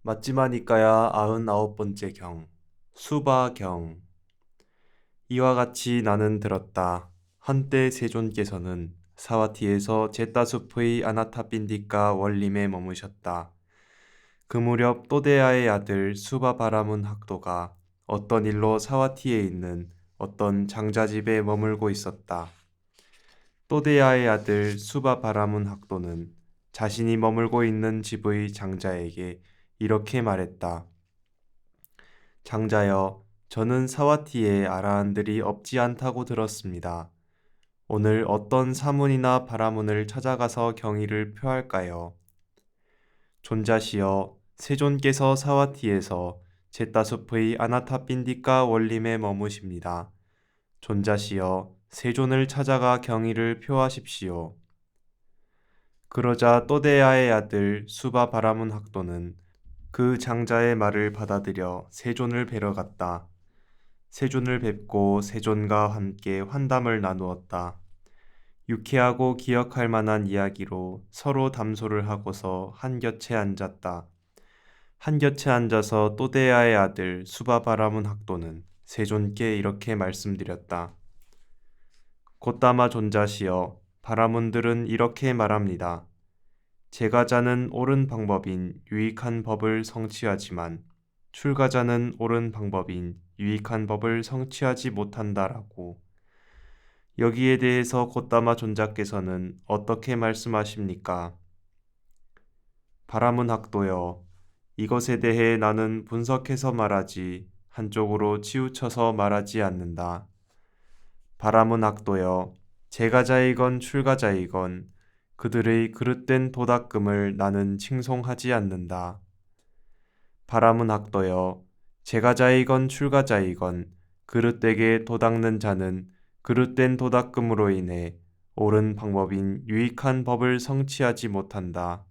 맞지마니까야 99번째 경, 수바경. 이와 같이 나는 들었다. 한때 세존께서는 사와티에서 제따숲의 아나타빈디카 원림에 머무셨다. 그 무렵 또데아의 아들 수바바라문 학도가 어떤 일로 사와티에 있는 어떤 장자집에 머물고 있었다. 또데아의 아들 수바바라문 학도는 자신이 머물고 있는 집의 장자에게 이렇게 말했다. 장자여, 저는 사와티에 아라한들이 없지 않다고 들었습니다. 오늘 어떤 사문이나 바라문을 찾아가서 경의를 표할까요? 존자시여, 세존께서 사와티에서 제따숲의 아나타빈디카 원림에 머무십니다. 존자시여, 세존을 찾아가 경의를 표하십시오. 그러자 또데아의 아들 수바 바라문 학도는 그 장자의 말을 받아들여 세존을 뵈러 갔다. 세존을 뵙고 세존과 함께 환담을 나누었다. 유쾌하고 기억할 만한 이야기로 서로 담소를 하고서 한 곁에 앉았다. 한 곁에 앉아서 또데아의 아들 수바바라문 학도는 세존께 이렇게 말씀드렸다. 곧다마 존자시여, 바라문들은 이렇게 말합니다. 제가자는 옳은 방법인 유익한 법을 성취하지만 출가자는 옳은 방법인 유익한 법을 성취하지 못한다라고. 여기에 대해서 곧다마 존자께서는 어떻게 말씀하십니까? 바라문 학도여, 이것에 대해 나는 분석해서 말하지 한쪽으로 치우쳐서 말하지 않는다. 바라문 학도여, 제가자이건 출가자이건 그들의 그릇된 도닦음을 나는 칭송하지 않는다. 바라문 학도여, 제가자이건 출가자이건 그릇되게 도닦는 자는 그릇된 도닦음으로 인해 옳은 방법인 유익한 법을 성취하지 못한다.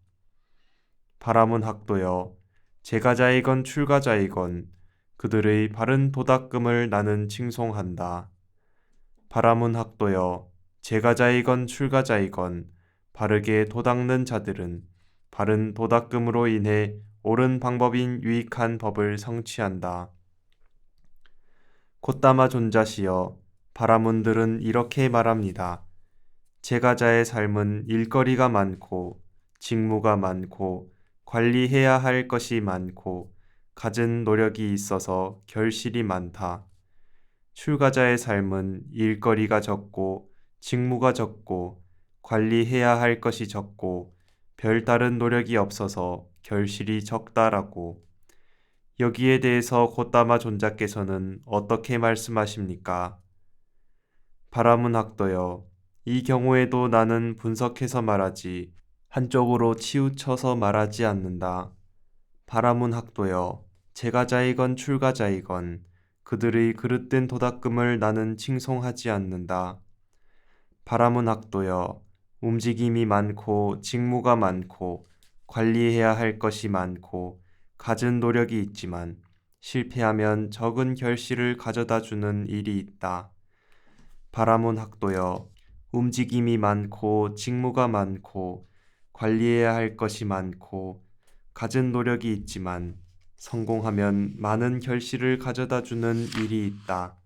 바라문 학도여, 제가자이건 출가자이건 그들의 바른 도닦음을 나는 칭송한다. 바라문 학도여, 제가자이건 출가자이건 바르게 도닦는 자들은 바른 도닦음으로 인해 옳은 방법인 유익한 법을 성취한다. 곧다마 존자시여, 바라문들은 이렇게 말합니다. 제가자의 삶은 일거리가 많고 직무가 많고 관리해야 할 것이 많고 갖은 노력이 있어서 결실이 많다. 출가자의 삶은 일거리가 적고 직무가 적고 관리해야 할 것이 적고 별다른 노력이 없어서 결실이 적다라고. 여기에 대해서 곧다마 존자께서는 어떻게 말씀하십니까? 바라문 학도여, 이 경우에도 나는 분석해서 말하지 한쪽으로 치우쳐서 말하지 않는다. 바라문 학도여, 제가자이건 출가자이건 그들의 그릇된 도닦음을 나는 칭송하지 않는다. 바라문 학도여, 움직임이 많고 직무가 많고 관리해야 할 것이 많고 갖은 노력이 있지만 실패하면 적은 결실을 가져다주는 일이 있다. 바라문 학도여, 움직임이 많고 직무가 많고 관리해야 할 것이 많고 갖은 노력이 있지만 성공하면 많은 결실을 가져다주는 일이 있다.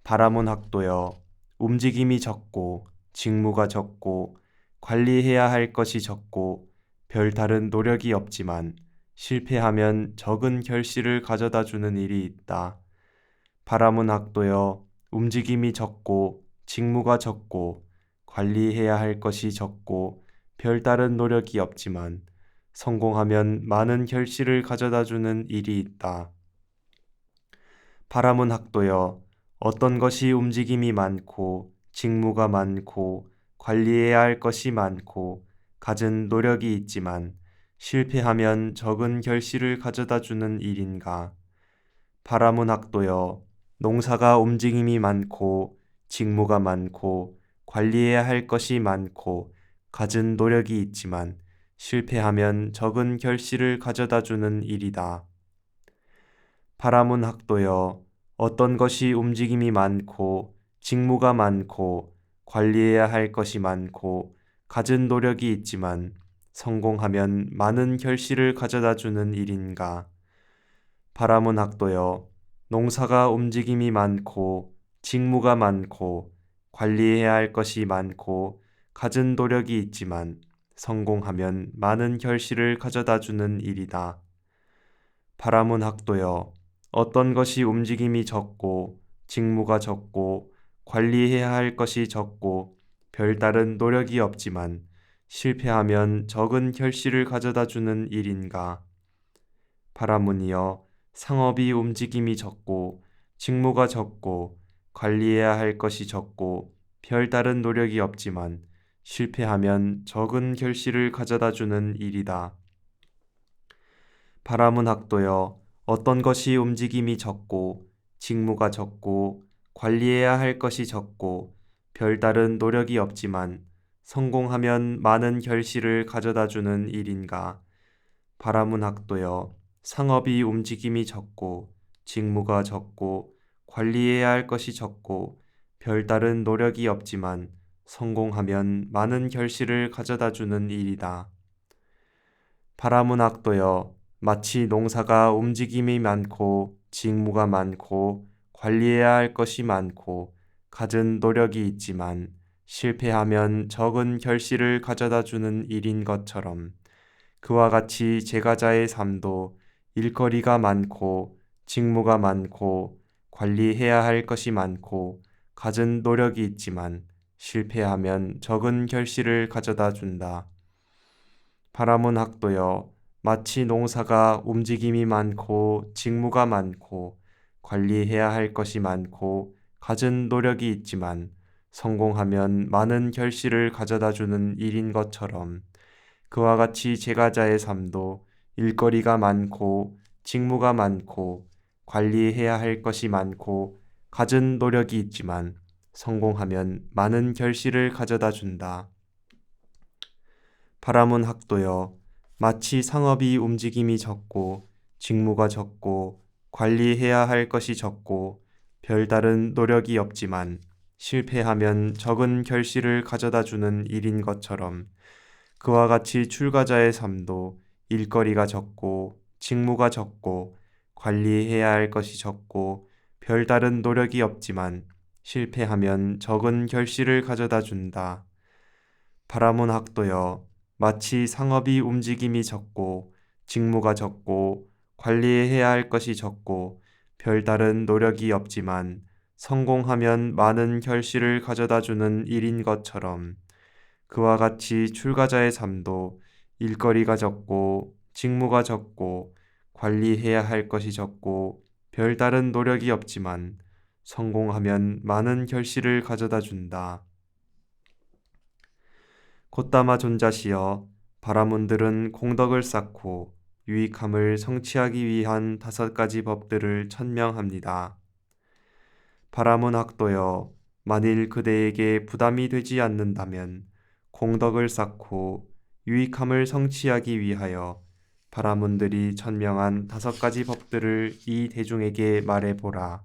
바라문 학도여, 움직임이 적고 직무가 적고 관리해야 할 것이 적고 별다른 노력이 없지만 실패하면 적은 결실을 가져다주는 일이 있다. 바라문 학도여, 움직임이 적고 직무가 적고 관리해야 할 것이 적고 별다른 노력이 없지만 성공하면 많은 결실을 가져다주는 일이 있다. 바라문 학도여, 어떤 것이 움직임이 많고 직무가 많고 관리해야 할 것이 많고 갖은 노력이 있지만 실패하면 적은 결실을 가져다주는 일인가? 바라문 학도여, 농사가 움직임이 많고 직무가 많고 관리해야 할 것이 많고 갖은 노력이 있지만 실패하면 적은 결실을 가져다주는 일이다. 바라문 학도여, 어떤 것이 움직임이 많고 직무가 많고 관리해야 할 것이 많고 갖은 노력이 있지만 성공하면 많은 결실을 가져다 주는 일인가? 바라문 학도여, 농사가 움직임이 많고 직무가 많고 관리해야 할 것이 많고 갖은 노력이 있지만 성공하면 많은 결실을 가져다 주는 일이다. 바라문 학도여, 어떤 것이 움직임이 적고 직무가 적고 관리해야 할 것이 적고 별다른 노력이 없지만 실패하면 적은 결실을 가져다 주는 일인가? 바라문이여, 상업이 움직임이 적고 직무가 적고 관리해야 할 것이 적고 별다른 노력이 없지만 실패하면 적은 결실을 가져다 주는 일이다. 바라문 학도여, 어떤 것이 움직임이 적고 직무가 적고 관리해야 할 것이 적고 별다른 노력이 없지만 성공하면 많은 결실을 가져다 주는 일인가? 바라문 학도여, 상업이 움직임이 적고 직무가 적고 관리해야 할 것이 적고 별다른 노력이 없지만 성공하면 많은 결실을 가져다 주는 일이다. 바라문 학도여, 마치 농사가 움직임이 많고 직무가 많고 관리해야 할 것이 많고 갖은 노력이 있지만 실패하면 적은 결실을 가져다 주는 일인 것처럼 그와 같이 제가자의 삶도 일거리가 많고 직무가 많고 관리해야 할 것이 많고 갖은 노력이 있지만 실패하면 적은 결실을 가져다 준다. 바라문 학도여, 마치 농사가 움직임이 많고 직무가 많고 관리해야 할 것이 많고 갖은 노력이 있지만 성공하면 많은 결실을 가져다 주는 일인 것처럼 그와 같이 제가자의 삶도 일거리가 많고 직무가 많고 관리해야 할 것이 많고 갖은 노력이 있지만 성공하면 많은 결실을 가져다 준다. 바라문 학도여, 마치 상업이 움직임이 적고 직무가 적고 관리해야 할 것이 적고 별다른 노력이 없지만 실패하면 적은 결실을 가져다 주는 일인 것처럼 그와 같이 출가자의 삶도 일거리가 적고 직무가 적고 관리해야 할 것이 적고 별다른 노력이 없지만 실패하면 적은 결실을 가져다 준다. 바라문 학도여, 마치 상업이 움직임이 적고 직무가 적고 관리해야 할 것이 적고 별다른 노력이 없지만 성공하면 많은 결실을 가져다 주는 일인 것처럼 그와 같이 출가자의 삶도 일거리가 적고 직무가 적고 관리해야 할 것이 적고 별다른 노력이 없지만 성공하면 많은 결실을 가져다 준다. 곧다마 존자시여, 바라문들은 공덕을 쌓고 유익함을 성취하기 위한 5가지 법들을 천명합니다. 바라문 학도여, 만일 그대에게 부담이 되지 않는다면 공덕을 쌓고 유익함을 성취하기 위하여 바라문들이 천명한 5가지 법들을 이 대중에게 말해보라.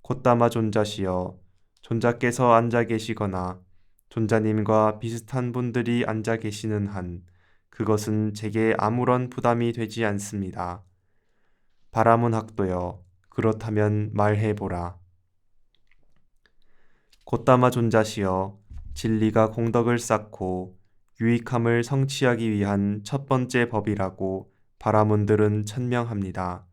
곧다마 존자시여, 존자께서 앉아 계시거나 존자님과 비슷한 분들이 앉아 계시는 한 그것은 제게 아무런 부담이 되지 않습니다. 바라문 학도여, 그렇다면 말해보라. 곧다마 존자시여, 진리가 공덕을 쌓고 유익함을 성취하기 위한 첫 번째 법이라고 바라문들은 천명합니다.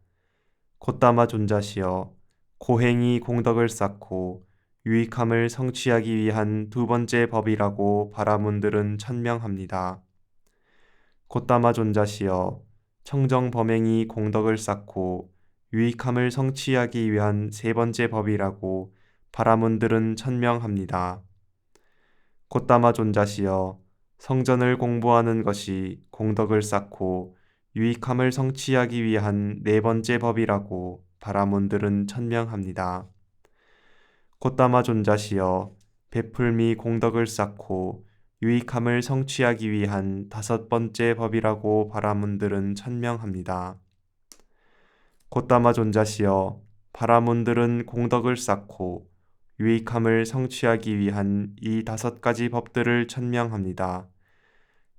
곧다마 존자시여, 고행이 공덕을 쌓고 유익함을 성취하기 위한 2번째 법이라고 바라문들은 천명합니다. 곧다마 존자시여, 청정범행이 공덕을 쌓고 유익함을 성취하기 위한 3번째 법이라고 바라문들은 천명합니다. 곧다마 존자시여, 성전을 공부하는 것이 공덕을 쌓고 유익함을 성취하기 위한 4번째 법이라고 바라문들은 천명합니다. 곧다마 존자시여, 베풀미 공덕을 쌓고 유익함을 성취하기 위한 5번째 법이라고 바라문들은 천명합니다. 곧다마 존자시여, 바라문들은 공덕을 쌓고 유익함을 성취하기 위한 이 5가지 법들을 천명합니다.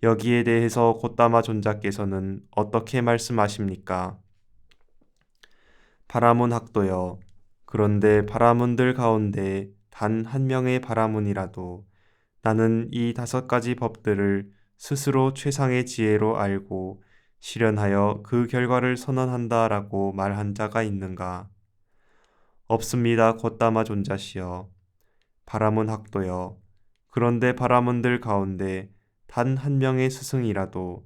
여기에 대해서 곧다마 존자께서는 어떻게 말씀하십니까? 바라문 학도여. 그런데 바라문들 가운데 단 한 명의 바라문이라도 나는 이 5가지 법들을 스스로 최상의 지혜로 알고 실현하여 그 결과를 선언한다라고 말한 자가 있는가? 없습니다. 곧다마 존자시여. 바라문 학도여. 그런데 바라문들 가운데 단 한 명의 스승이라도,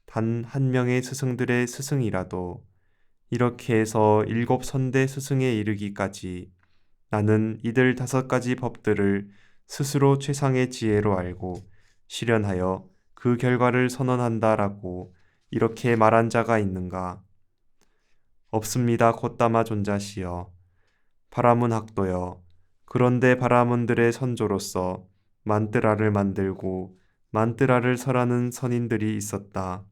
단 한 명의 스승들의 스승이라도 이렇게 해서 7선대 스승에 이르기까지 나는 이들 5가지 법들을 스스로 최상의 지혜로 알고 실현하여 그 결과를 선언한다라고 이렇게 말한 자가 있는가? 없습니다. 곧다마 존자시여. 바라문 학도여. 그런데 바라문들의 선조로서 만뜨라를 만들고 만뜨라를 설하는 선인들이 있었다.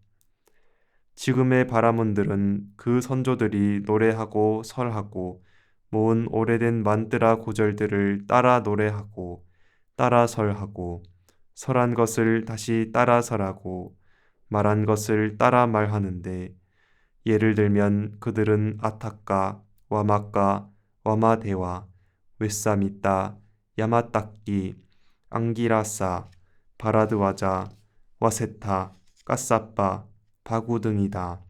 지금의 바라문들은 그 선조들이 노래하고 설하고 모은 오래된 만뜨라 구절들을 따라 노래하고 따라 설하고 설한 것을 다시 따라 설하고 말한 것을 따라 말하는데, 예를 들면 그들은 아타카, 와마카, 와마데와, 웨사미따, 야마따끼, 앙기라사, 바라드와자, 와세타, 까사빠, 바구 등이다.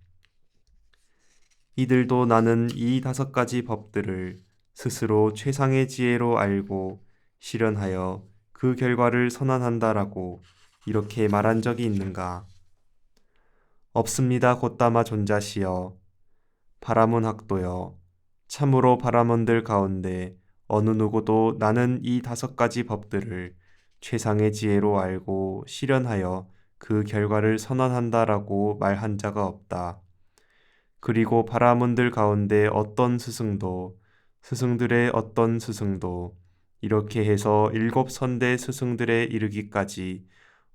이들도 나는 이 5가지 법들을 스스로 최상의 지혜로 알고 실현하여 그 결과를 선언한다라고 이렇게 말한 적이 있는가? 없습니다. 곧다마 존자시여. 바라문 학도여. 참으로 바라문들 가운데 어느 누구도 나는 이 5가지 법들을 최상의 지혜로 알고 실현하여 그 결과를 선언한다라고 말한 자가 없다. 그리고 바라문들 가운데 어떤 스승도, 스승들의 어떤 스승도 이렇게 해서 7선대 스승들에 이르기까지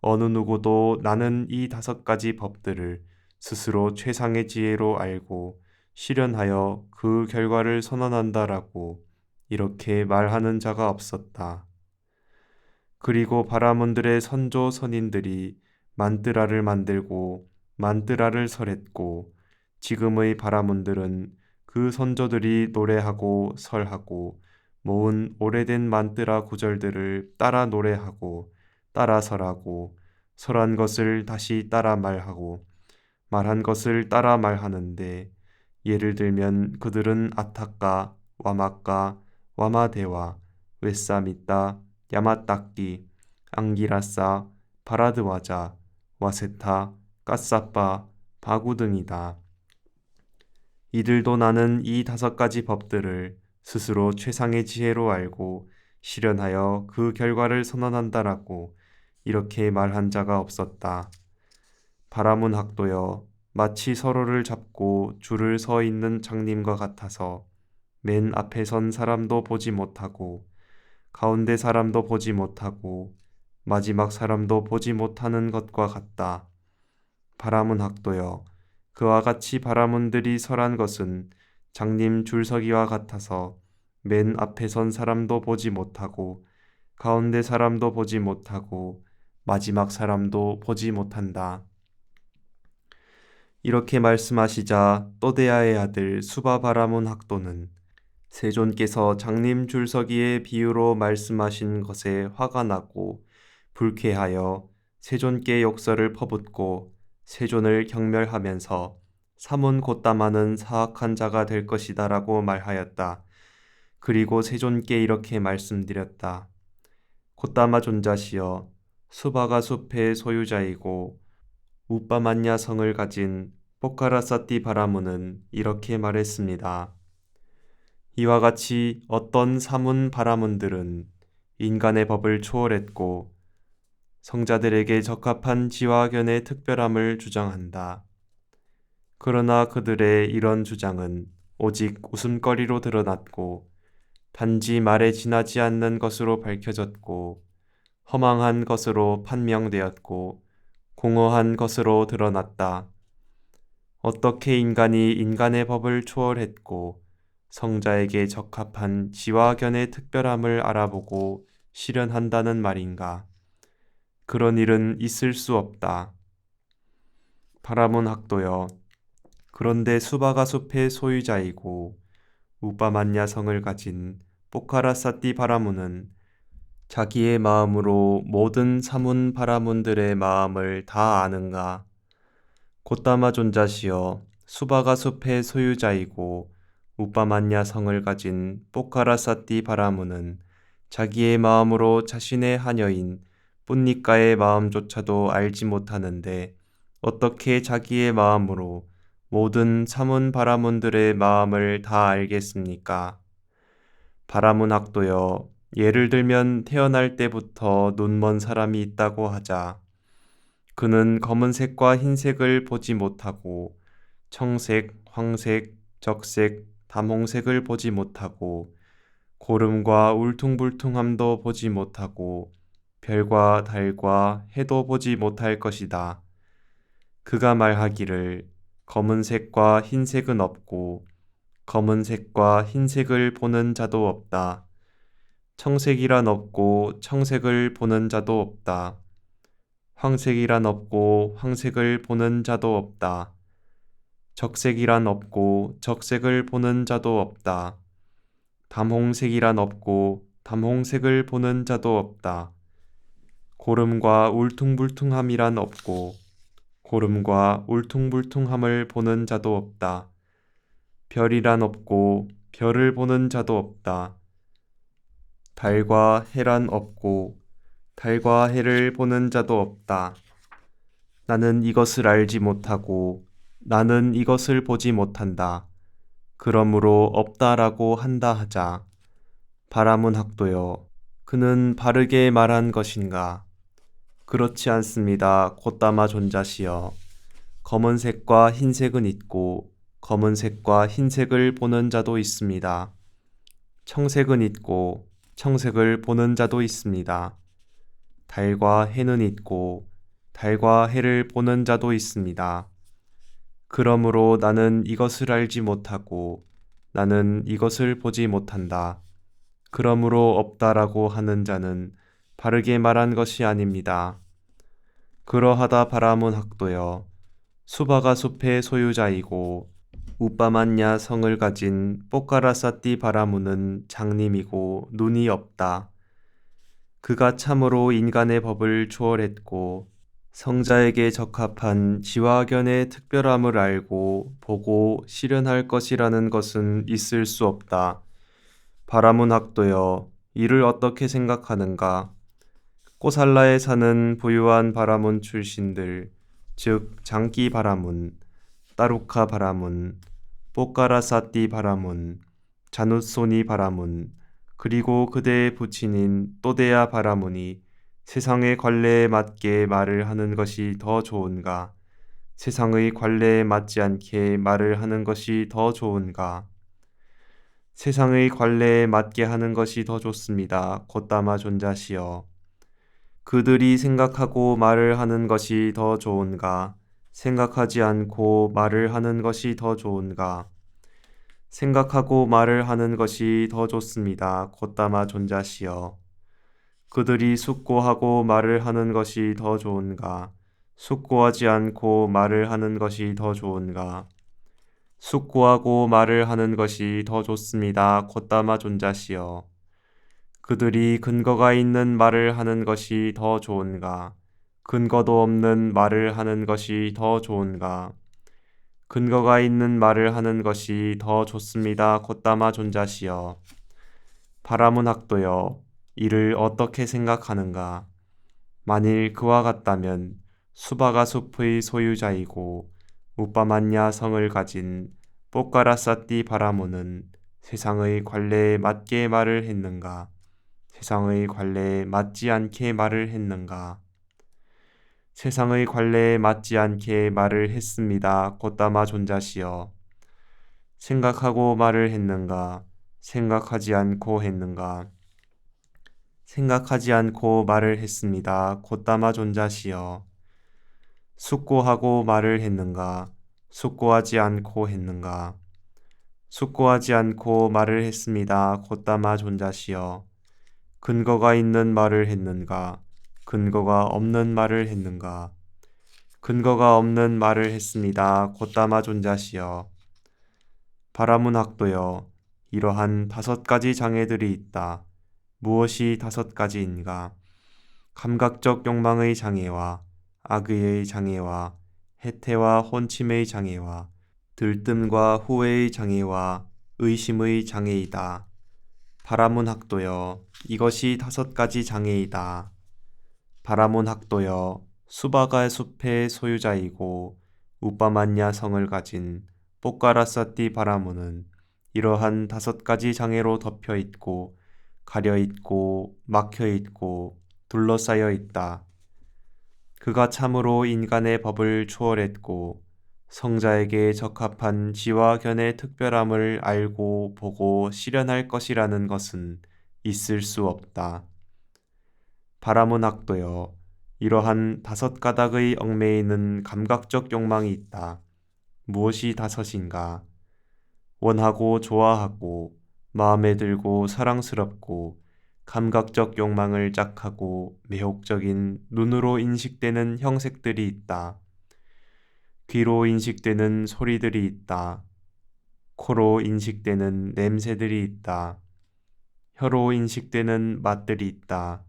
어느 누구도 나는 이 5가지 법들을 스스로 최상의 지혜로 알고 실현하여 그 결과를 선언한다라고 이렇게 말하는 자가 없었다. 그리고 바라문들의 선조 선인들이 만뜨라를 만들고 만뜨라를 설했고, 지금의 바라문들은 그 선조들이 노래하고 설하고 모은 오래된 만뜨라 구절들을 따라 노래하고 따라 설하고 설한 것을 다시 따라 말하고 말한 것을 따라 말하는데, 예를 들면 그들은 아타카, 와마카, 와마데와, 웨사미따, 야마따끼, 앙기라사, 바라드와자, 와세타, 까사빠, 바구 등이다. 이들도 나는 이 5가지 법들을 스스로 최상의 지혜로 알고 실현하여 그 결과를 선언한다라고 이렇게 말한 자가 없었다. 바라문 학도여. 마치 서로를 잡고 줄을 서 있는 장님과 같아서 맨 앞에 선 사람도 보지 못하고 가운데 사람도 보지 못하고 마지막 사람도 보지 못하는 것과 같다. 바라문 학도여. 그와 같이 바라문들이 설한 것은 장님 줄서기와 같아서 맨 앞에 선 사람도 보지 못하고 가운데 사람도 보지 못하고 마지막 사람도 보지 못한다. 이렇게 말씀하시자 또데아의 아들 수바바라문 학도는 세존께서 장님 줄서기의 비유로 말씀하신 것에 화가 나고 불쾌하여 세존께 욕설을 퍼붓고 세존을 경멸하면서 사문 곧다마는 사악한 자가 될 것이다 라고 말하였다. 그리고 세존께 이렇게 말씀드렸다. 곧다마 존자시여, 수바가 숲의 소유자이고 우빠만냐 성을 가진 포카라사띠 바라문은 이렇게 말했습니다. 이와 같이 어떤 사문 바라문들은 인간의 법을 초월했고 성자들에게 적합한 지화견의 특별함을 주장한다. 그러나 그들의 이런 주장은 오직 웃음거리로 드러났고 단지 말에 지나지 않는 것으로 밝혀졌고 허망한 것으로 판명되었고 공허한 것으로 드러났다. 어떻게 인간이 인간의 법을 초월했고 성자에게 적합한 지화견의 특별함을 알아보고 실현한다는 말인가? 그런 일은 있을 수 없다. 바라문 학도여, 그런데 수바가 숲의 소유자이고 우빠만냐 성을 가진 포카라사띠 바라문은 자기의 마음으로 모든 사문 바라문들의 마음을 다 아는가? 곧다마 존자시여, 수바가 숲의 소유자이고 우빠만냐 성을 가진 포카라사띠 바라문은 자기의 마음으로 자신의 하녀인 뿐니까의 마음조차도 알지 못하는데 어떻게 자기의 마음으로 모든 사문 바라문들의 마음을 다 알겠습니까? 바라문 학도여, 예를 들면 태어날 때부터 눈먼 사람이 있다고 하자. 그는 검은색과 흰색을 보지 못하고 청색, 황색, 적색, 담홍색을 보지 못하고 고름과 울퉁불퉁함도 보지 못하고 별과 달과 해도 보지 못할 것이다. 그가 말하기를 검은색과 흰색은 없고 검은색과 흰색을 보는 자도 없다. 청색이란 없고 청색을 보는 자도 없다. 황색이란 없고 황색을 보는 자도 없다. 적색이란 없고 적색을 보는 자도 없다. 담홍색이란 없고 담홍색을 보는 자도 없다. 고름과 울퉁불퉁함이란 없고 고름과 울퉁불퉁함을 보는 자도 없다. 별이란 없고 별을 보는 자도 없다. 달과 해란 없고 달과 해를 보는 자도 없다. 나는 이것을 알지 못하고 나는 이것을 보지 못한다. 그러므로 없다라고 한다 하자. 바라문 학도여, 그는 바르게 말한 것인가? 그렇지 않습니다. 곧다마 존자시여. 검은색과 흰색은 있고 검은색과 흰색을 보는 자도 있습니다. 청색은 있고 청색을 보는 자도 있습니다. 달과 해는 있고 달과 해를 보는 자도 있습니다. 그러므로 나는 이것을 알지 못하고 나는 이것을 보지 못한다. 그러므로 없다라고 하는 자는 바르게 말한 것이 아닙니다. 그러하다 바라문 학도여, 수바가 숲의 소유자이고 우빠만냐 성을 가진 포카라사띠 바라문은 장님이고 눈이 없다. 그가 참으로 인간의 법을 초월했고 성자에게 적합한 지화견의 특별함을 알고 보고 실현할 것이라는 것은 있을 수 없다. 바라문 학도여, 이를 어떻게 생각하는가? 꼬살라에 사는 부유한 바라문 출신들, 즉 장기 바라문, 따루카 바라문, 포카라사띠 바라문, 자누소니 바라문, 그리고 그대의 부친인 또데야 바라문이 세상의 관례에 맞게 말을 하는 것이 더 좋은가? 세상의 관례에 맞지 않게 말을 하는 것이 더 좋은가? 세상의 관례에 맞게 하는 것이 더 좋습니다. 곧다마 존자시여. 그들이 생각하고 말을 하는 것이 더 좋은가? 생각하지 않고 말을 하는 것이 더 좋은가? 생각하고 말을 하는 것이 더 좋습니다. 곧다마 존자시여. 그들이 숙고하고 말을 하는 것이 더 좋은가? 숙고하지 않고 말을 하는 것이 더 좋은가? 숙고하고 말을 하는 것이 더 좋습니다. 곧다마 존자시여. 그들이 근거가 있는 말을 하는 것이 더 좋은가? 근거도 없는 말을 하는 것이 더 좋은가? 근거가 있는 말을 하는 것이 더 좋습니다. 곧다마 존자시여. 바라문 학도여, 이를 어떻게 생각하는가? 만일 그와 같다면 수바가 숲의 소유자이고 우빠만냐 성을 가진 포카라사띠 바라문은 세상의 관례에 맞게 말을 했는가? 세상의 관례에 맞지 않게 말을 했는가? 세상의 관례에 맞지 않게 말을 했습니다. 곧다마 존자시여. 생각하고 말을 했는가? 생각하지 않고 했는가? 생각하지 않고 말을 했습니다. 곧다마 존자시여. 숙고하고 말을 했는가? 숙고하지 않고 했는가? 숙고하지 않고 말을 했습니다. 곧다마 존자시여. 근거가 있는 말을 했는가? 근거가 없는 말을 했는가? 근거가 없는 말을 했습니다. 곧다마 존자시여. 바라문학도여, 이러한 5가지 장애들이 있다. 무엇이 5가지인가? 감각적 욕망의 장애와 악의의 장애와 해태와 혼침의 장애와 들뜸과 후회의 장애와 의심의 장애이다. 바라문학도여, 이것이 5가지 장애이다. 바라문학도여, 수바가 숲의 소유자이고 우빠만냐 성을 가진 뽀까라사띠 바라문은 이러한 5가지 장애로 덮여 있고 가려 있고 막혀 있고 둘러싸여 있다. 그가 참으로 인간의 법을 초월했고 성자에게 적합한 지와 견의 특별함을 알고 보고 실현할 것이라는 것은 있을 수 없다. 바라문학도여, 이러한 5가닥의 얽매이는 감각적 욕망이 있다. 무엇이 5인가? 원하고 좋아하고 마음에 들고 사랑스럽고 감각적 욕망을 짝하고 매혹적인 눈으로 인식되는 형색들이 있다. 귀로 인식되는 소리들이 있다. 코로 인식되는 냄새들이 있다. 혀로 인식되는 맛들이 있다.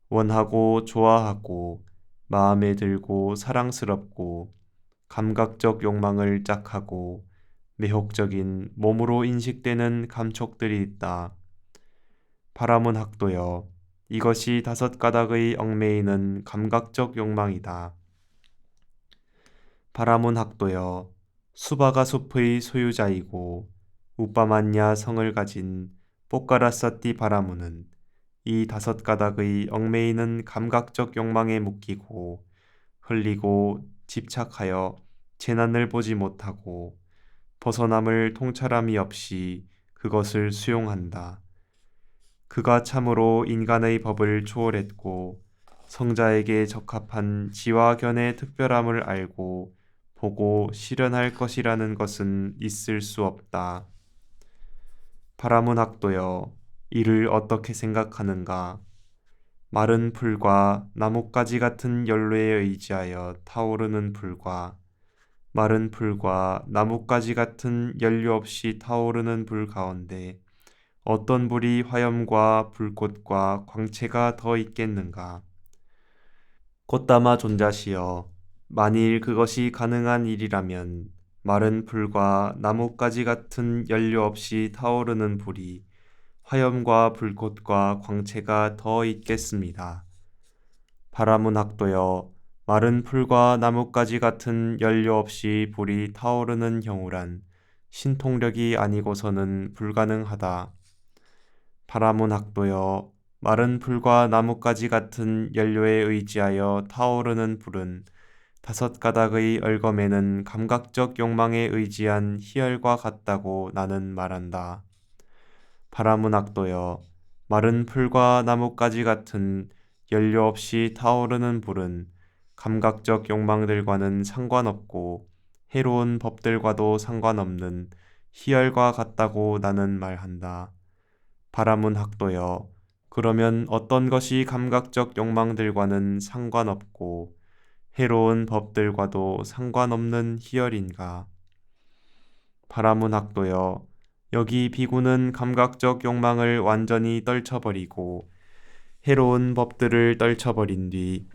원하고 좋아하고 마음에 들고 사랑스럽고 감각적 욕망을 짝하고 매혹적인 몸으로 인식되는 감촉들이 있다. 바라문학도여, 이것이 5가닥의 얽매이는 감각적 욕망이다. 바라문학도여, 수바가 숲의 소유자이고 우빠만냐 성을 가진 뽀까라사띠 바라문은 이 5가닥의 얽매이는 감각적 욕망에 묶이고 흘리고 집착하여 재난을 보지 못하고 벗어남을 통찰함이 없이 그것을 수용한다. 그가 참으로 인간의 법을 초월했고 성자에게 적합한 지와 견의 특별함을 알고 보고 실현할 것이라는 것은 있을 수 없다. 바라문학도여, 이를 어떻게 생각하는가? 마른 풀과 나뭇가지 같은 연료에 의지하여 타오르는 불과 마른 풀과 나뭇가지 같은 연료 없이 타오르는 불 가운데 어떤 불이 화염과 불꽃과 광채가 더 있겠는가? 꽃다마 존자시여, 만일 그것이 가능한 일이라면 마른 풀과 나뭇가지 같은 연료 없이 타오르는 불이 화염과 불꽃과 광채가 더 있겠습니다. 바라문학도여, 마른 풀과 나뭇가지 같은 연료 없이 불이 타오르는 경우란 신통력이 아니고서는 불가능하다. 바라문학도여, 마른 풀과 나뭇가지 같은 연료에 의지하여 타오르는 불은 5가닥의 얽어매는 감각적 욕망에 의지한 희열과 같다고 나는 말한다. 바라문학도여, 마른 풀과 나뭇가지 같은 연료 없이 타오르는 불은 감각적 욕망들과는 상관없고 해로운 법들과도 상관없는 희열과 같다고 나는 말한다. 바라문학도여, 그러면 어떤 것이 감각적 욕망들과는 상관없고 해로운 법들과도 상관없는 희열인가? 바라문학도여, 여기 비구는 감각적 욕망을 완전히 떨쳐버리고 해로운 법들을 떨쳐버린 뒤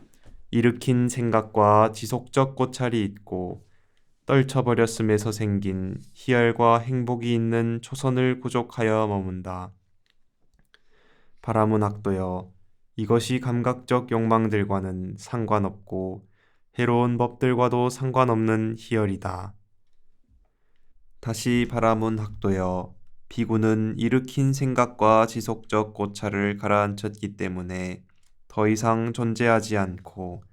일으킨 생각과 지속적 고찰이 있고 떨쳐버렸음에서 생긴 희열과 행복이 있는 초선을 구족하여 머문다. 바라문학도여, 이것이 감각적 욕망들과는 상관없고 해로운 법들과도 상관없는 희열이다. 다시 바라문학도여, 비구는 일으킨 생각과 지속적 고찰을 가라앉혔기 때문에 더 이상 존재하지 않고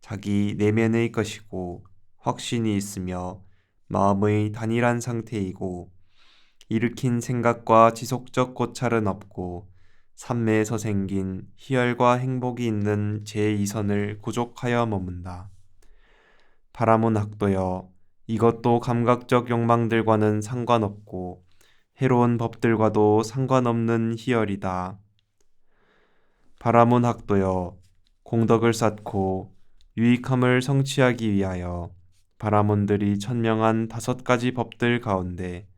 자기 내면의 것이고 확신이 있으며 마음의 단일한 상태이고 일으킨 생각과 지속적 고찰은 없고 삼매에서 생긴 희열과 행복이 있는 제2선을 구족하여 머문다. 바라문학도여, 이것도 감각적 욕망들과는 상관없고 해로운 법들과도 상관없는 희열이다. 바라문학도여, 공덕을 쌓고 유익함을 성취하기 위하여 바라몬들이 천명한 5가지 법들 가운데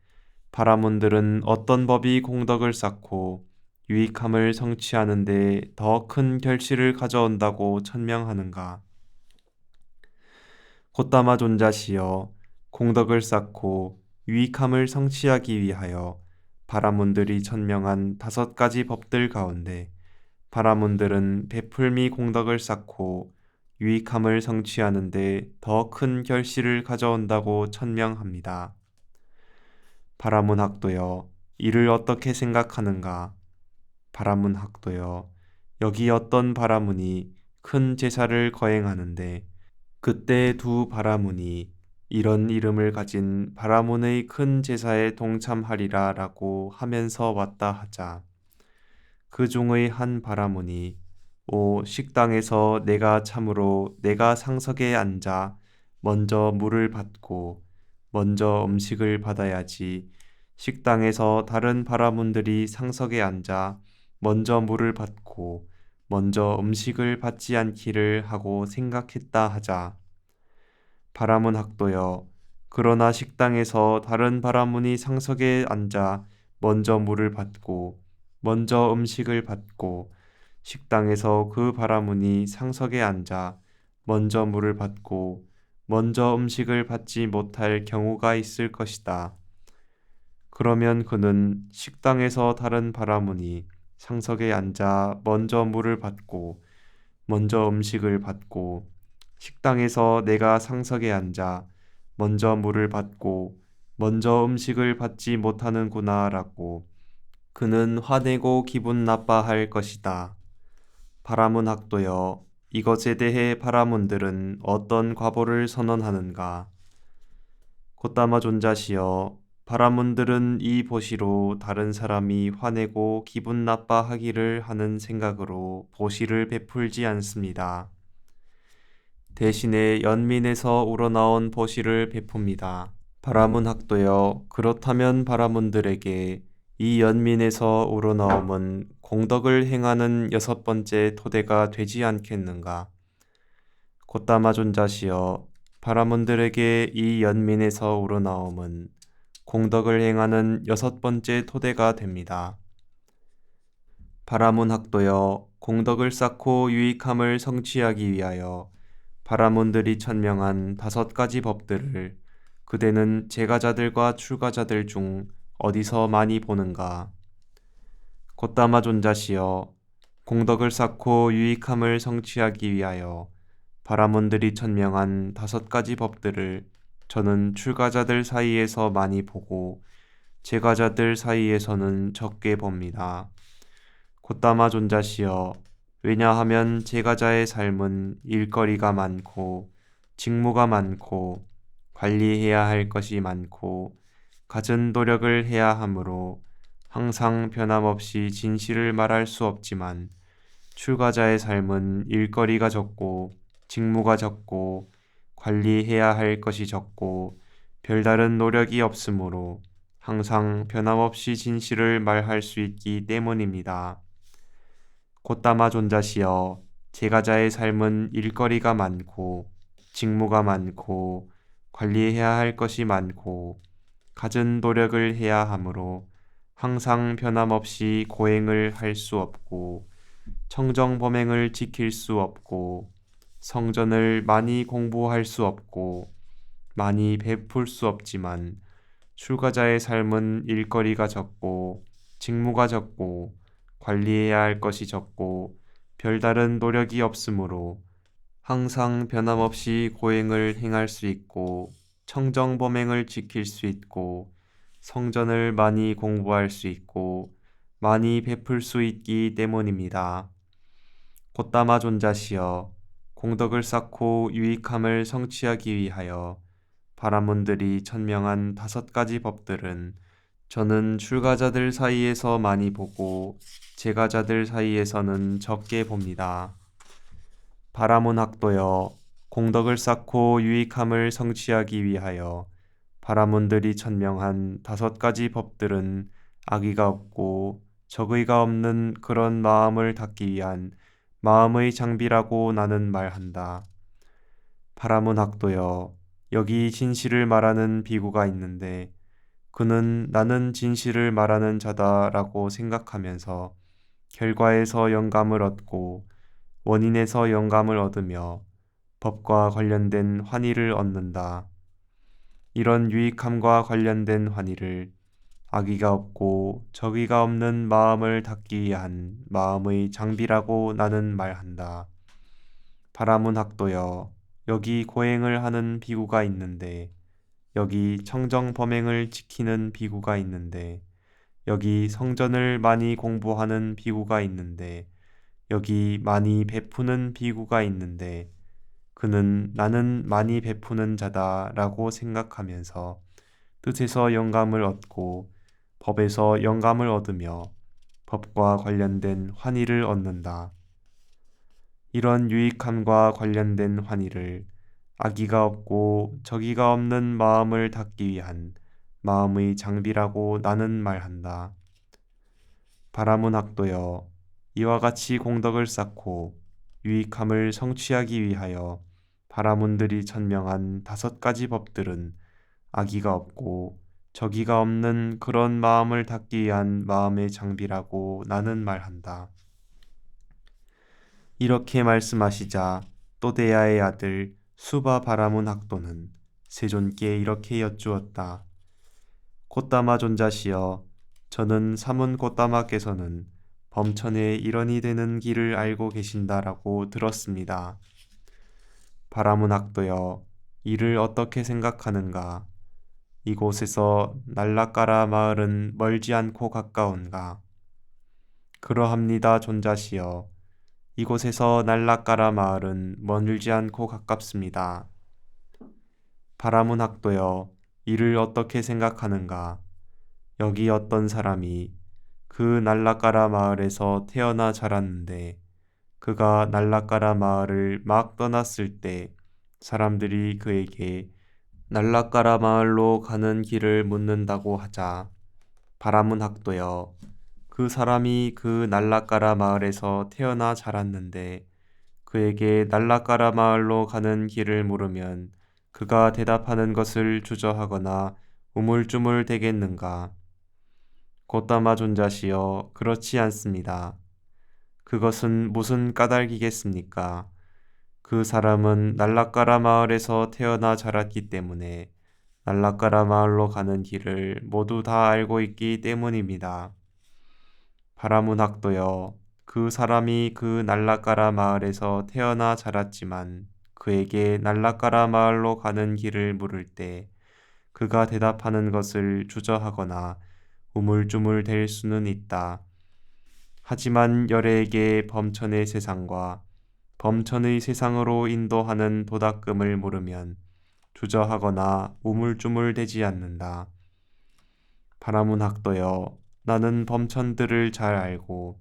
바라몬들은 어떤 법이 공덕을 쌓고 유익함을 성취하는 데 더 큰 결실을 가져온다고 천명하는가? 곧다마 존자시여, 공덕을 쌓고 유익함을 성취하기 위하여 바라몬들이 천명한 5가지 법들 가운데 바라몬들은 베풀미 공덕을 쌓고 유익함을 성취하는 데 더 큰 결실을 가져온다고 천명합니다. 바라몬 학도여, 이를 어떻게 생각하는가? 바라몬 학도여, 여기 어떤 바라문이 큰 제사를 거행하는데 그때 두 바라문이 이런 이름을 가진 바라문의 큰 제사에 동참하리라 라고 하면서 왔다 하자. 그 중의 한 바라문이 오 식당에서 내가 참으로 내가 상석에 앉아 먼저 물을 받고 먼저 음식을 받아야지 식당에서 다른 바라문들이 상석에 앉아 먼저 물을 받고 먼저 음식을 받지 않기를 하고 생각했다 하자. 바라문 학도여, 그러나 식당에서 다른 바라문이 상석에 앉아 먼저 물을 받고 먼저 음식을 받고 식당에서 그 바라문이 상석에 앉아 먼저 물을 받고 먼저 음식을 받지 못할 경우가 있을 것이다. 그러면 그는 식당에서 다른 바라문이 상석에 앉아 먼저 물을 받고 먼저 음식을 받고 식당에서 내가 상석에 앉아 먼저 물을 받고 먼저 음식을 받지 못하는구나 라고 그는 화내고 기분 나빠할 것이다. 바라문 학도여, 이것에 대해 바라문들은 어떤 과보를 선언하는가? 곧다마 존자시여, 바라문들은 이 보시로 다른 사람이 화내고 기분 나빠하기를 하는 생각으로 보시를 베풀지 않습니다. 대신에 연민에서 우러나온 보시를 베풉니다. 바라문 학도여, 그렇다면 바라문들에게 이 연민에서 우러나옴은 공덕을 행하는 6번째 토대가 되지 않겠는가? 곧다마 존자시여, 바라문들에게 이 연민에서 우러나옴은 공덕을 행하는 6번째 토대가 됩니다. 바라문 학도여, 공덕을 쌓고 유익함을 성취하기 위하여 바라문들이 천명한 5가지 법들을 그대는 제가자들과 출가자들 중 어디서 많이 보는가? 곧다마 존자시여, 공덕을 쌓고 유익함을 성취하기 위하여 바라몬들이 천명한 5가지 법들을 저는 출가자들 사이에서 많이 보고 제가자들 사이에서는 적게 봅니다. 곧다마 존자시여, 왜냐하면 제가자의 삶은 일거리가 많고 직무가 많고 관리해야 할 것이 많고 갖은 노력을 해야 하므로 항상 변함없이 진실을 말할 수 없지만 출가자의 삶은 일거리가 적고 직무가 적고 관리해야 할 것이 적고 별다른 노력이 없으므로 항상 변함없이 진실을 말할 수 있기 때문입니다. 곧다마 존자시여, 제가자의 삶은 일거리가 많고 직무가 많고 관리해야 할 것이 많고 갖은 노력을 해야 하므로 항상 변함없이 고행을 할 수 없고 청정범행을 지킬 수 없고 성전을 많이 공부할 수 없고 많이 베풀 수 없지만 출가자의 삶은 일거리가 적고 직무가 적고 관리해야 할 것이 적고 별다른 노력이 없으므로 항상 변함없이 고행을 행할 수 있고 청정범행을 지킬 수 있고 성전을 많이 공부할 수 있고 많이 베풀 수 있기 때문입니다. 곧다마 존자시여, 공덕을 쌓고 유익함을 성취하기 위하여 바라몬들이 천명한 5가지 법들은 저는 출가자들 사이에서 많이 보고 제가자들 사이에서는 적게 봅니다. 바라몬 학도여, 공덕을 쌓고 유익함을 성취하기 위하여 바라몬들이 천명한 5가지 법들은 악의가 없고 적의가 없는 그런 마음을 닫기 위한 마음의 장비라고 나는 말한다. 바라문학도여, 여기 진실을 말하는 비구가 있는데 그는 나는 진실을 말하는 자다라고 생각하면서 결과에서 영감을 얻고 원인에서 영감을 얻으며 법과 관련된 환희를 얻는다. 이런 유익함과 관련된 환희를 악의가 없고 적의가 없는 마음을 닦기 위한 마음의 장비라고 나는 말한다. 바라문학도여, 여기 고행을 하는 비구가 있는데 여기 청정 범행을 지키는 비구가 있는데 여기 성전을 많이 공부하는 비구가 있는데 여기 많이 베푸는 비구가 있는데 그는 나는 많이 베푸는 자다라고 생각하면서 뜻에서 영감을 얻고 법에서 영감을 얻으며 법과 관련된 환희를 얻는다. 이런 유익함과 관련된 환희를 악의가 없고 적의가 없는 마음을 닦기 위한 마음의 장비라고 나는 말한다. 바라문학도여, 이와 같이 공덕을 쌓고 유익함을 성취하기 위하여 바라문들이 천명한 5가지 법들은 악의가 없고 적의가 없는 그런 마음을 닦기 위한 마음의 장비라고 나는 말한다. 이렇게 말씀하시자 또데야의 아들 수바 바라문 학도는 세존께 이렇게 여쭈었다. 콧다마 존자시여, 저는 사문 콧다마께서는 범천의 일원이 되는 길을 알고 계신다라고 들었습니다. 바라문 학도여, 이를 어떻게 생각하는가? 이곳에서 날라까라 마을은 멀지 않고 가까운가? 그러합니다, 존자시여. 이곳에서 날라까라 마을은 멀지 않고 가깝습니다. 바라문 학도여, 이를 어떻게 생각하는가? 여기 어떤 사람이 그 날라까라 마을에서 태어나 자랐는데 그가 날라까라 마을을 막 떠났을 때 사람들이 그에게 날라까라 마을로 가는 길을 묻는다고 하자 바라문 학도여, 그 사람이 그 날라까라 마을에서 태어나 자랐는데 그에게 날라까라 마을로 가는 길을 물으면 그가 대답하는 것을 주저하거나 우물쭈물 대겠는가? 곧다마 존자시여, 그렇지 않습니다. 그것은 무슨 까닭이겠습니까? 그 사람은 날라까라 마을에서 태어나 자랐기 때문에 날라까라 마을로 가는 길을 모두 다 알고 있기 때문입니다. 바라문 학도여, 그 사람이 그 날라까라 마을에서 태어나 자랐지만 그에게 날라까라 마을로 가는 길을 물을 때 그가 대답하는 것을 주저하거나 우물쭈물 댈 수는 있다. 하지만 열애에게 범천의 세상과 범천의 세상으로 인도하는 도닥금을 물으면 주저하거나 우물쭈물 대지 않는다. 바라문 학도여, 나는 범천들을 잘 알고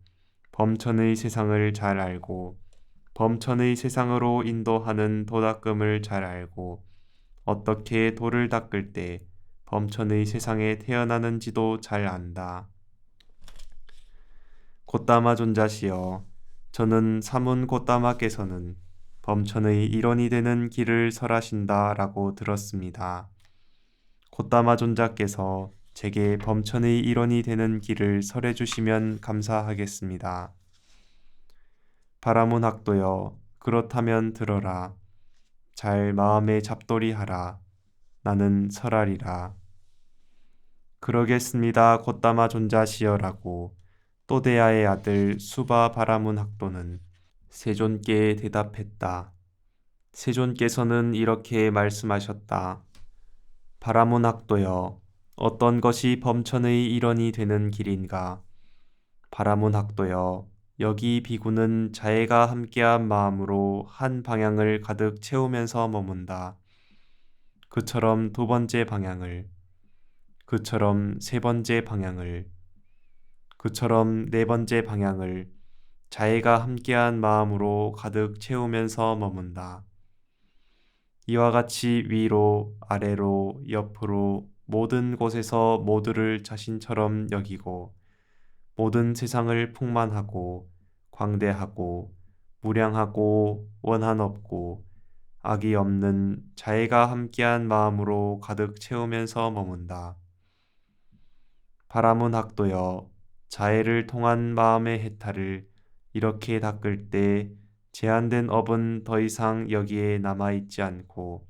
범천의 세상을 잘 알고 범천의 세상으로 인도하는 도닥금을 잘 알고 어떻게 돌을 닦을 때 범천의 세상에 태어나는지도 잘 안다. 곧다마 존자시여, 저는 사문 곧다마께서는 범천의 일원이 되는 길을 설하신다라고 들었습니다. 곧다마 존자께서 제게 범천의 일원이 되는 길을 설해 주시면 감사하겠습니다. 바라문 학도여, 그렇다면 들어라. 잘 마음에 잡돌이 하라. 나는 설하리라. 그러겠습니다, 곧다마 존자시여라고 또데야의 아들 수바 바라문 학도는 세존께 대답했다. 세존께서는 이렇게 말씀하셨다. 바라문 학도여, 어떤 것이 범천의 일원이 되는 길인가? 바라문 학도여, 여기 비구는 자애가 함께한 마음으로 한 방향을 가득 채우면서 머문다. 그처럼 2번째 방향을, 그처럼 3번째 방향을, 그처럼 4번째 방향을 자애가 함께한 마음으로 가득 채우면서 머문다. 이와 같이 위로, 아래로, 옆으로 모든 곳에서 모두를 자신처럼 여기고 모든 세상을 풍만하고 광대하고 무량하고 원한 없고 악이 없는 자애가 함께한 마음으로 가득 채우면서 머문다. 바라문 학도여, 자애를 통한 마음의 해탈을 이렇게 닦을 때 제한된 업은 더 이상 여기에 남아있지 않고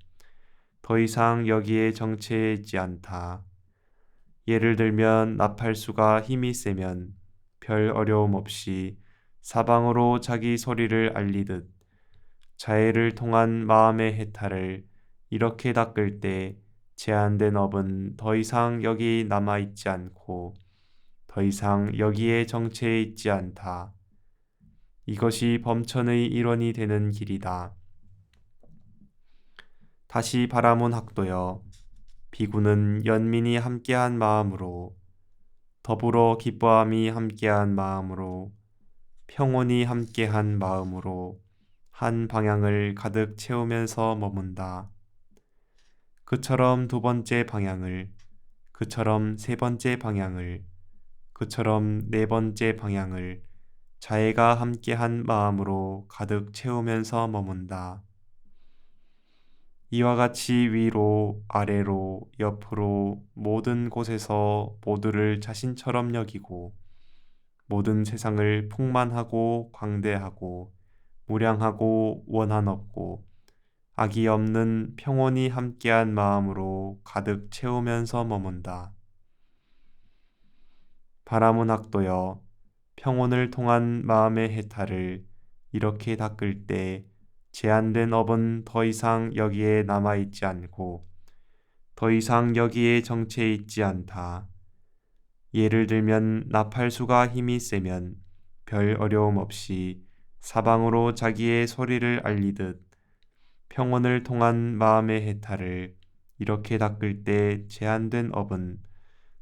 더 이상 여기에 정체해 있지 않다. 예를 들면 나팔수가 힘이 세면 별 어려움 없이 사방으로 자기 소리를 알리듯 자애를 통한 마음의 해탈을 이렇게 닦을 때 제한된 업은 더 이상 여기 남아있지 않고 더 이상 여기에 정체해 있지 않다. 이것이 범천의 일원이 되는 길이다. 다시 바라문 학도여, 비구는 연민이 함께한 마음으로 더불어 기뻐함이 함께한 마음으로 평온이 함께한 마음으로 한 방향을 가득 채우면서 머문다. 그처럼 두 번째 방향을, 그처럼 세 번째 방향을, 그처럼 네 번째 방향을 자애가 함께한 마음으로 가득 채우면서 머문다. 이와 같이 위로, 아래로, 옆으로 모든 곳에서 모두를 자신처럼 여기고 모든 세상을 풍만하고 광대하고 무량하고 원한 없고 악이 없는 평온이 함께한 마음으로 가득 채우면서 머문다. 바라문 학도여, 평온을 통한 마음의 해탈을 이렇게 닦을 때 제한된 업은 더 이상 여기에 남아있지 않고 더 이상 여기에 정체해 있지 않다. 예를 들면 나팔수가 힘이 세면 별 어려움 없이 사방으로 자기의 소리를 알리듯 평온을 통한 마음의 해탈을 이렇게 닦을 때 제한된 업은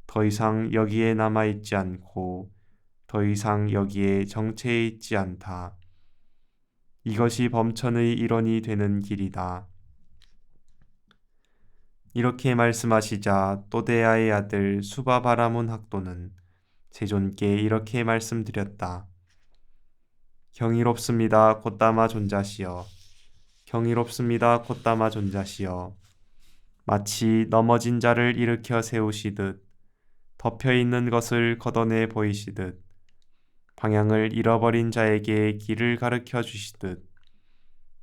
더 이상 여기에 남아있지 않고 더 이상 여기에 정체해 있지 않다. 이것이 범천의 일원이 되는 길이다. 이렇게 말씀하시자 또데아의 아들 수바바라문 학도는 세존께 이렇게 말씀드렸다. 경이롭습니다. 곧다마 존자시여. 경이롭습니다. 곧다마 존자시여. 마치 넘어진 자를 일으켜 세우시듯 덮여있는 것을 걷어내 보이시듯 방향을 잃어버린 자에게 길을 가르쳐 주시듯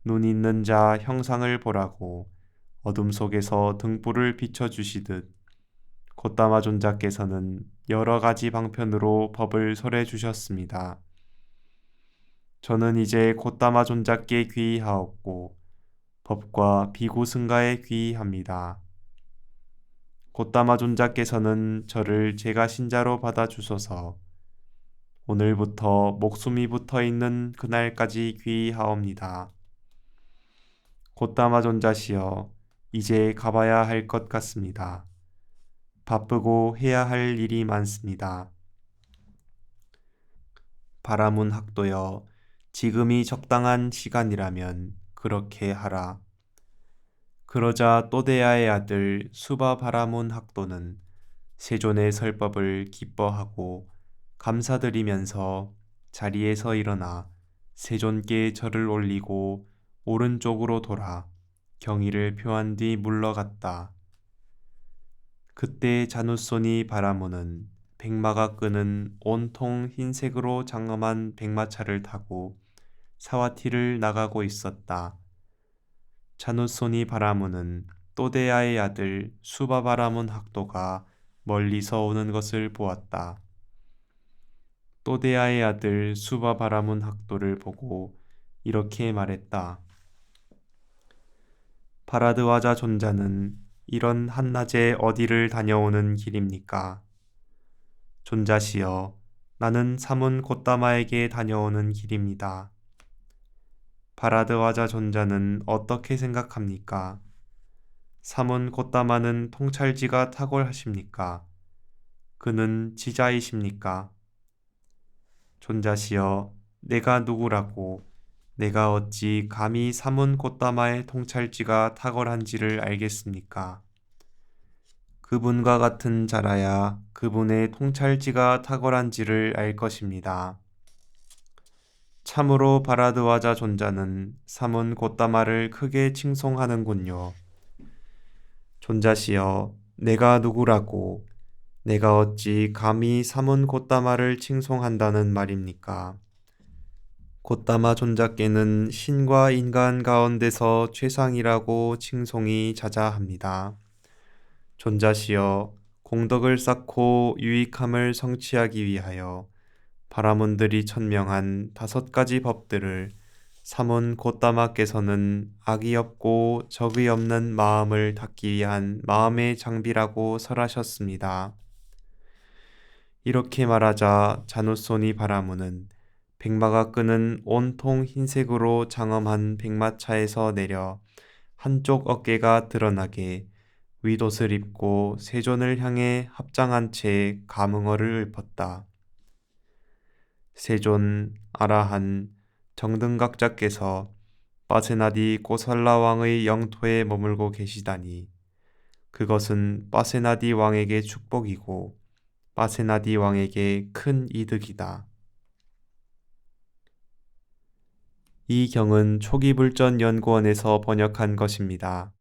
눈 있는 자 형상을 보라고 어둠 속에서 등불을 비춰주시듯 곧다마 존자께서는 여러 가지 방편으로 법을 설해 주셨습니다. 저는 이제 곧다마 존자께 귀의하옵고 법과 비구 승가에 귀의합니다. 곧다마 존자께서는 저를 제가 신자로 받아주소서. 오늘부터 목숨이 붙어 있는 그날까지 귀의하옵니다. 곧다마 존자시여, 이제 가봐야 할 것 같습니다. 바쁘고 해야 할 일이 많습니다. 바라문 학도여, 지금이 적당한 시간이라면 그렇게 하라. 그러자 또데아의 아들 수바 바라문 학도는 세존의 설법을 기뻐하고 감사드리면서 자리에서 일어나 세존께 절을 올리고 오른쪽으로 돌아 경의를 표한 뒤 물러갔다. 그때 자누손이 바라문은 백마가 끄는 온통 흰색으로 장엄한 백마차를 타고 사와티를 나가고 있었다. 자누손이 바라문은 또데아의 아들 수바바라문 학도가 멀리서 오는 것을 보았다. 또데아의 아들 수바바라문 학도를 보고 이렇게 말했다. 바라드와자 존자는 이런 한낮에 어디를 다녀오는 길입니까? 존자시여, 나는 사문 곧다마에게 다녀오는 길입니다. 바라드와자 존자는 어떻게 생각합니까? 사문 곧다마는 통찰지가 탁월하십니까? 그는 지자이십니까? 존자시여, 내가 누구라고, 내가 어찌 감히 사문 곧다마의 통찰지가 탁월한지를 알겠습니까? 그분과 같은 자라야 그분의 통찰지가 탁월한지를 알 것입니다. 참으로 바라드와자 존자는 사문 곶다마를 크게 칭송하는군요. 존자시여, 내가 누구라고, 내가 어찌 감히 사문 곶다마를 칭송한다는 말입니까? 곶다마 존자께는 신과 인간 가운데서 최상이라고 칭송이 자자합니다. 존자시여, 공덕을 쌓고 유익함을 성취하기 위하여 바라문들이 천명한 5가지 법들을 사문 곶다마께서는 악이 없고 적이 없는 마음을 닦기 위한 마음의 장비라고 설하셨습니다. 이렇게 말하자 자누소니 바라문은 백마가 끄는 온통 흰색으로 장엄한 백마차에서 내려 한쪽 어깨가 드러나게 윗옷을 입고 세존을 향해 합장한 채 감응어를 읊었다. 세존, 아라한, 정등각자께서 빠세나디 고살라 왕의 영토에 머물고 계시다니 그것은 빠세나디 왕에게 축복이고 빠세나디 왕에게 큰 이득이다. 이 경은 초기불전연구원에서 번역한 것입니다.